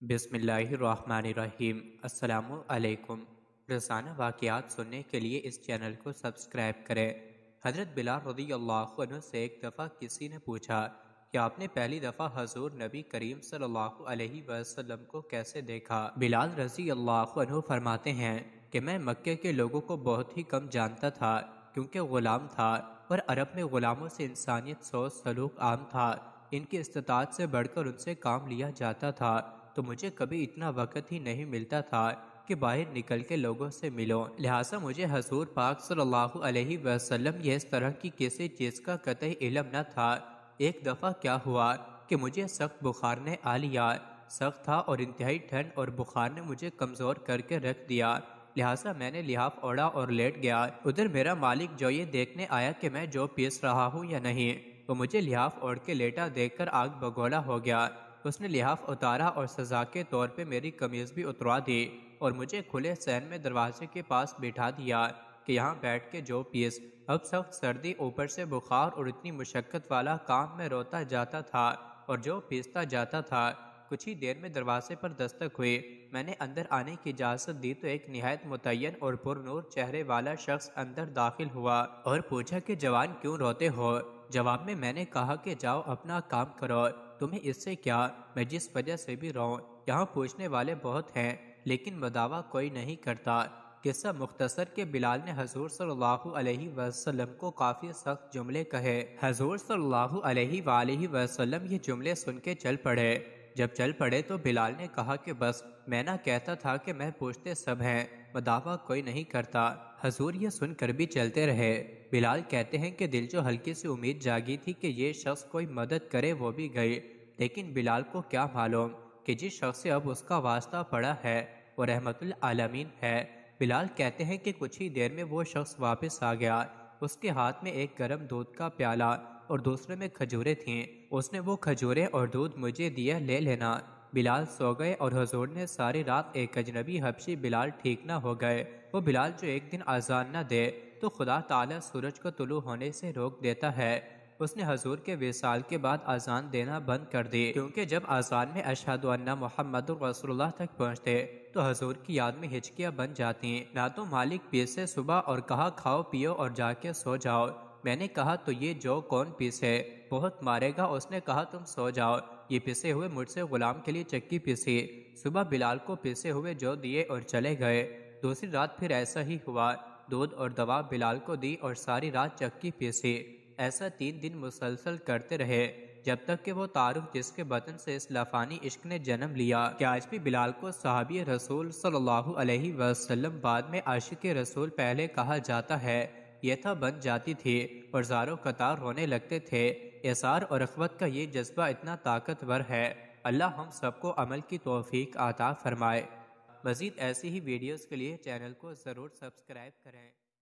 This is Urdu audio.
بسم اللہ الرحمن الرحیم۔ السلام علیکم۔ روزانہ واقعات سننے کے لیے اس چینل کو سبسکرائب کریں۔ حضرت بلال رضی اللہ عنہ سے ایک دفعہ کسی نے پوچھا کہ آپ نے پہلی دفعہ حضور نبی کریم صلی اللہ علیہ وسلم کو کیسے دیکھا؟ بلال رضی اللہ عنہ فرماتے ہیں کہ میں مکے کے لوگوں کو بہت ہی کم جانتا تھا کیونکہ غلام تھا، اور عرب میں غلاموں سے انسانیت سوچ سلوک عام تھا۔ ان کی استطاعت سے بڑھ کر ان سے کام لیا جاتا تھا، تو مجھے کبھی اتنا وقت ہی نہیں ملتا تھا کہ باہر نکل کے لوگوں سے ملوں، لہٰذا مجھے حضور پاک صلی اللہ علیہ وسلم یہ اس طرح کی کسی چیز کا قطعی علم نہ تھا۔ ایک دفعہ کیا ہوا کہ مجھے سخت بخار نے آ لیا، سخت تھا اور انتہائی ٹھنڈ اور بخار نے مجھے کمزور کر کے رکھ دیا، لہٰذا میں نے لحاف اوڑھا اور لیٹ گیا۔ ادھر میرا مالک جو یہ دیکھنے آیا کہ میں جو پیس رہا ہوں یا نہیں، وہ مجھے لحاف اوڑھ کے لیٹا دیکھ کر آگ بگولا ہو گیا۔ اس نے لحاف اتارا اور سزا کے طور پہ میری قمیض بھی اتروا دی اور مجھے کھلے سین میں دروازے کے پاس بٹھا دیا کہ یہاں بیٹھ کے جو پیس۔ اب سخت سردی، اوپر سے بخار اور اتنی مشقت والا کام، میں روتا جاتا تھا اور جو پیستا جاتا تھا۔ کچھ ہی دیر میں دروازے پر دستک ہوئی، میں نے اندر آنے کی اجازت دی تو ایک نہایت متعین اور پر نور چہرے والا شخص اندر داخل ہوا اور پوچھا کہ جوان کیوں روتے ہو؟ جواب میں نے کہا کہ جاؤ اپنا کام کرو، تمہیں اس سے کیا؟ میں جس وجہ سے بھی رہوں، یہاں پوچھنے والے بہت ہیں لیکن مداوع کوئی نہیں کرتا۔ قصہ مختصر کہ بلال نے حضور صلی اللہ علیہ وسلم کو کافی سخت جملے کہے۔ حضور صلی اللہ علیہ وآلہ وسلم یہ جملے سن کے چل پڑے۔ جب چل پڑے تو بلال نے کہا کہ بس، میں نہ کہتا تھا کہ میں پوچھتے سب ہیں، مداوع کوئی نہیں کرتا۔ حضور یہ سن کر بھی چلتے رہے۔ بلال کہتے ہیں کہ دل جو ہلکی سی امید جاگی تھی کہ یہ شخص کوئی مدد کرے وہ بھی گئی، لیکن بلال کو کیا معلوم کہ جس شخص سے اب اس کا واسطہ پڑا ہے وہ رحمت العالمین ہے۔ بلال کہتے ہیں کہ کچھ ہی دیر میں وہ شخص واپس آ گیا، اس کے ہاتھ میں ایک گرم دودھ کا پیالہ اور دوسرے میں کھجوریں تھیں۔ اس نے وہ کھجوریں اور دودھ مجھے دیا، لے لینا۔ بلال سو گئے اور حضور نے ساری رات ایک اجنبی حبشی بلال ٹھیک نہ ہو گئے، وہ بلال جو ایک دن اذان نہ دے تو خدا تعالیٰ سورج کو طلوع ہونے سے روک دیتا ہے۔ اس نے حضور کے وصال کے بعد اذان دینا بند کر دی، کیونکہ جب اذان میں اشہد ان محمد رسول اللہ تک پہنچتے تو حضور کی یاد میں ہچکیاں بن جاتی۔ نہ تو مالک پیسے صبح اور کہا کھاؤ پیو اور جا کے سو جاؤ۔ میں نے کہا تو یہ جو کون پیسے؟ بہت مارے گا۔ اس نے کہا تم سو جاؤ، یہ پسے ہوئے مجھ سے غلام کے لیے چکی پیسی۔ صبح بلال کو پسے ہوئے جو دیے اور چلے گئے۔ دوسری رات پھر ایسا ہی ہوا، دودھ اور دوا بلال کو دی اور ساری رات چکی پیسی۔ ایسا 3 دن مسلسل کرتے رہے، جب تک کہ وہ تعارف جس کے بطن سے اس لافانی عشق نے جنم لیا کہ آج بھی بلال کو صحابی رسول صلی اللہ علیہ وسلم، بعد میں عاشق رسول پہلے کہا جاتا ہے، یہ تھا بن جاتی تھی اور زاروں قطار رونے لگتے تھے۔ اثار اور اخوت کا یہ جذبہ اتنا طاقتور ہے۔ اللہ ہم سب کو عمل کی توفیق عطا فرمائے۔ مزید ایسی ہی ویڈیوز کے لیے چینل کو ضرور سبسکرائب کریں۔